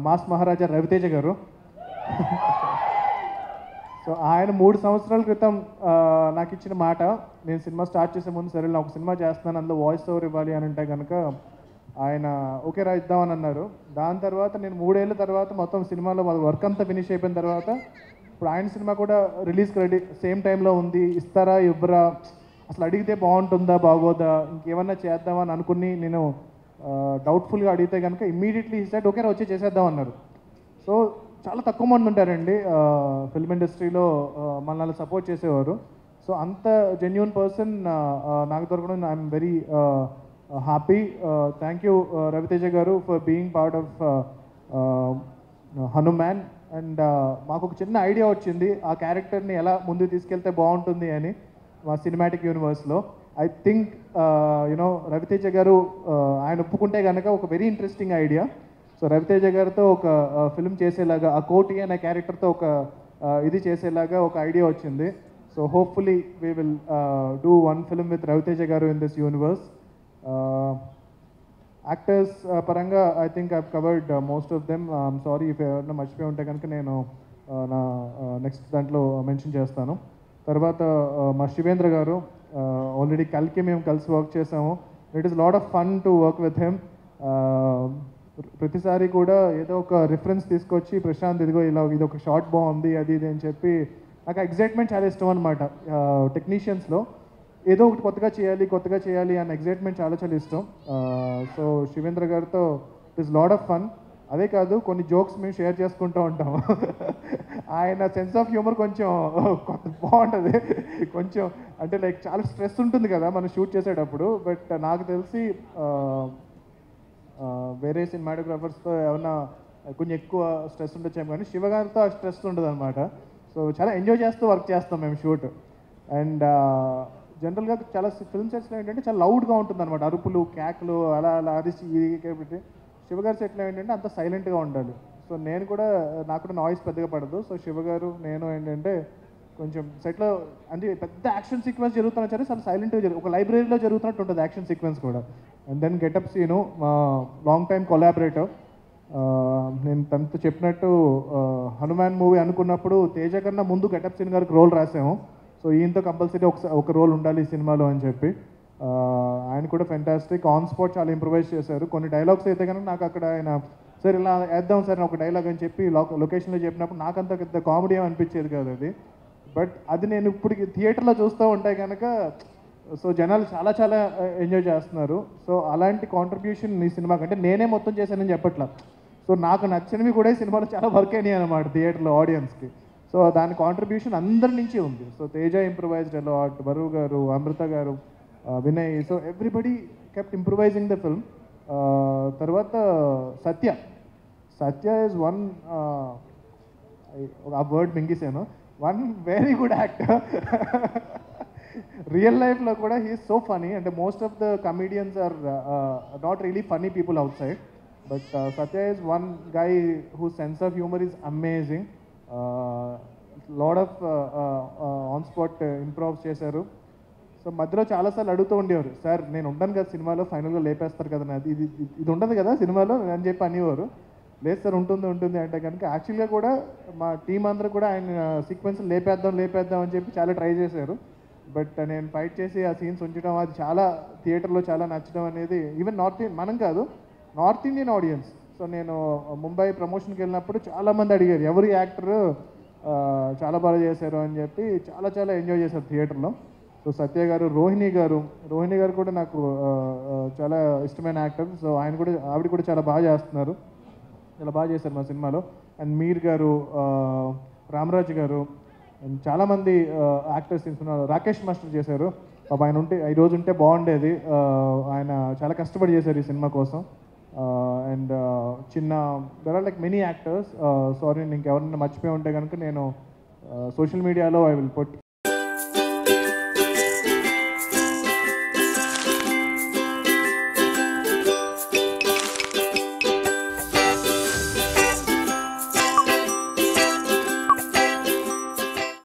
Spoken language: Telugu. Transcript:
మాస్ మహారాజా రవితేజ గారు. సో ఆయన 3 సంవత్సరాల క్రితం నాకు ఇచ్చిన మాట, నేను సినిమా స్టార్ట్ చేసే ముందు సరే నేను ఒక సినిమా చేస్తున్నాను, అందులో వాయిస్ ఓవర్ ఇవ్వాలి అని అంటే కనుక ఆయన ఓకే రా ఇద్దామని అన్నారు. దాని తర్వాత నేను 3 ఏళ్ళ తర్వాత మొత్తం సినిమాలో వర్క్ అంతా ఫినిష్ అయిపోయిన తర్వాత ఇప్పుడు ఆయన సినిమా కూడా రిలీజ్కి రెడీ సేమ్ టైంలో ఉంది. ఇస్తారా ఇవ్వరా, అసలు అడిగితే బాగుంటుందా బాగోదా, ఇంకేమన్నా చేద్దామా అని అనుకుని నేను డౌట్ఫుల్గా అడిగితే కనుక ఇమ్మీడియట్లీ ఈ సెట్ ఓకే రా వచ్చి చేసేద్దాం అన్నారు. సో చాలా తక్కువ మంది ఉంటారండి ఫిల్మ్ ఇండస్ట్రీలో మనల్ని సపోర్ట్ చేసేవారు. సో అంత జెన్యూన్ పర్సన్ నాకు దొరకడం I'm very happy. Thank you Ravi Teja గారు for being part of Hanuman. And మాకు ఒక చిన్న ఐడియా వచ్చింది ఆ క్యారెక్టర్ని ఎలా ముందుకు తీసుకెళ్తే బాగుంటుంది అని మా సినిమాటిక్ యూనివర్స్లో. I think you know Ravi Teja garu ఆయన ఒప్పుకుంటే కనుక ఒక very interesting idea. So Ravi Teja గారితో ఒక ఫిల్మ్ చేసేలాగా, ఆ కోటి అనే క్యారెక్టర్తో ఒక ఇది చేసేలాగా ఒక ఐడియా వచ్చింది. So hopefully we will do one film with Ravi Teja గారు ఇన్ దిస్ యూనివర్స్. యాక్టర్స్ పరంగా I think I've covered most of them. I'm sorry if ఎవరైనా మర్చిపోయి ఉంటే కనుక నేను నా నెక్స్ట్ దాంట్లో మెన్షన్ చేస్తాను. తర్వాత మా శివేంద్ర గారు ఆల్రెడీ కల్కి మేము కలిసి వర్క్ చేసాము. It is lot of fun to work with him. ప్రతిసారి కూడా ఏదో ఒక రిఫరెన్స్ తీసుకొచ్చి ప్రశాంత్ ఇదిగో ఇలా ఇది ఒక షార్ట్ బాగుంది అది ఇది అని చెప్పి నాకు ఎగ్జైట్మెంట్ చాలా ఇష్టం అనమాట. టెక్నీషియన్స్లో ఏదో ఒకటి కొత్తగా చేయాలి అన్న ఎగ్జైట్మెంట్ చాలా చాలా ఇష్టం. సో శివేంద్ర గారితో it is lot of fun. అదే కాదు కొన్ని జోక్స్ మేము షేర్ చేసుకుంటూ ఉంటాం. ఆయన సెన్స్ ఆఫ్ హ్యూమర్ కొంచెం బాగుంటుంది. కొంచెం అంటే లైక్ చాలా స్ట్రెస్ ఉంటుంది కదా మనం షూట్ చేసేటప్పుడు. బట్ నాకు తెలిసి వేరే సినిమాటోగ్రాఫర్స్తో ఏమన్నా కొంచెం ఎక్కువ స్ట్రెస్ ఉండొచ్చాము, కానీ శివగారితో ఆ స్ట్రెస్ ఉండదు అనమాట. సో చాలా ఎంజాయ్ చేస్తూ వర్క్ చేస్తాం మేము షూట్. అండ్ జనరల్గా చాలా ఫిల్మ్ సెట్స్లో ఏంటంటే చాలా లౌడ్గా ఉంటుంది అనమాట, అరుపులు కేకలు అలా అలా అరిచి ఇది. శివగారి సెట్లో ఏంటంటే అంత సైలెంట్గా ఉండాలి. సో నేను కూడా నాకు కూడా నాయిస్ పెద్దగా పడదు. సో శివగారు నేను ఏంటంటే కొంచెం సెట్లో అంటే పెద్ద యాక్షన్ సీక్వెన్స్ జరుగుతున్నా సరే చాలా సైలెంట్గా ఒక లైబ్రరీలో జరుగుతున్నట్టు ఉంటుంది యాక్షన్ సీక్వెన్స్ కూడా. అండ్ దెన్ గెటప్ సీను మా లాంగ్ టైమ్ కొలాబరేటర్. నేను తనతో చెప్పినట్టు హనుమాన్ మూవీ అనుకున్నప్పుడు తేజ కన్నా ముందు గెటప్ సీన్ గారికి రోల్ రాసాము. సో ఈయనతో కంపల్సరీ ఒక రోల్ ఉండాలి ఈ సినిమాలో అని చెప్పి. ఆయన కూడా ఫెంటాస్టిక్, ఆన్ స్పాట్ చాలా ఇంప్రూవైజ్ చేశారు. కొన్ని డైలాగ్స్ అయితే కనుక నాకు అక్కడ ఆయన సార్ ఇలా వేద్దాం సార్ ఒక డైలాగ్ అని చెప్పి లొకేషన్లో చెప్పినప్పుడు నాకంత పెద్ద కామెడీ ఏమి అనిపించేది కాదు అది. బట్ అది నేను ఇప్పుడు థియేటర్లో చూస్తూ ఉంటే కనుక సో జనాలు చాలా చాలా ఎంజాయ్ చేస్తున్నారు. సో అలాంటి కాంట్రిబ్యూషన్ ఈ సినిమాకి అంటే నేనే మొత్తం చేశానని చెప్పట్లా. సో నాకు నచ్చినవి కూడా ఈ సినిమాలో చాలా వర్క్ అయినాయి అనమాట థియేటర్లో ఆడియన్స్కి. సో దాని కాంట్రిబ్యూషన్ అందరి నుంచి ఉంది. సో తేజ ఇంప్రూవైజ్డ్ అలాట్, బరువు garu, Amrita garu, Vinay, so everybody kept improvising the film. తర్వాత సత్య ఈజ్ వన్, ఆ వర్డ్ మింగేసాను, one very good actor. Real లైఫ్లో కూడా హీ ఈజ్ సో ఫనీ. అంటే most of the comedians are not really funny people outside, but Satya is one guy who sense of humour is amazing. Lot of on spot improvise చేశారు. సో మధ్యలో చాలాసార్లు అడుగుతూ ఉండేవారు, సార్ నేను ఉంటాను కదా సినిమాలో ఫైనల్గా లేపేస్తారు కదా నాది ఇది ఉండదు కదా సినిమాలో అని చెప్పి అనేవారు. లేదు సార్ ఉంటుంది అంటే కనుక యాక్చువల్గా కూడా మా టీం అందరూ కూడా ఆయన సీక్వెన్స్ లేపేద్దాం అని చెప్పి చాలా ట్రై చేశారు. బట్ నేను ఫైట్ చేసి ఆ సీన్స్ ఉంచడం అది చాలా థియేటర్లో చాలా నచ్చడం అనేది ఈవెన్ మనం కాదు నార్త్ ఇండియన్ ఆడియన్స్. సో నేను ముంబై ప్రమోషన్కి వెళ్ళినప్పుడు చాలామంది అడిగారు ఎవరు యాక్టర్ చాలా బాగా చేశారు అని చెప్పి చాలా చాలా ఎంజాయ్ చేశారు థియేటర్లో. సో సత్య గారు, రోహిణి గారు కూడా నాకు చాలా ఇష్టమైన యాక్టర్. సో ఆవిడ కూడా చాలా బాగా చేస్తున్నారు, చాలా బాగా చేశారు మా సినిమాలో. అండ్ మీర్ గారు, రామరాజ్ గారు అండ్ చాలామంది యాక్టర్స్ తీసుకున్నారు. రాకేష్ మాస్టర్ చేశారు, ఆయన ఈరోజు ఉంటే బాగుండేది. ఆయన చాలా కష్టపడి చేశారు ఈ సినిమా కోసం. And there are like many actors. Sorry నేను ఇంకెవరైనా మర్చిపోయి ఉంటే కనుక నేను సోషల్ మీడియాలో ఐ విల్ పుట్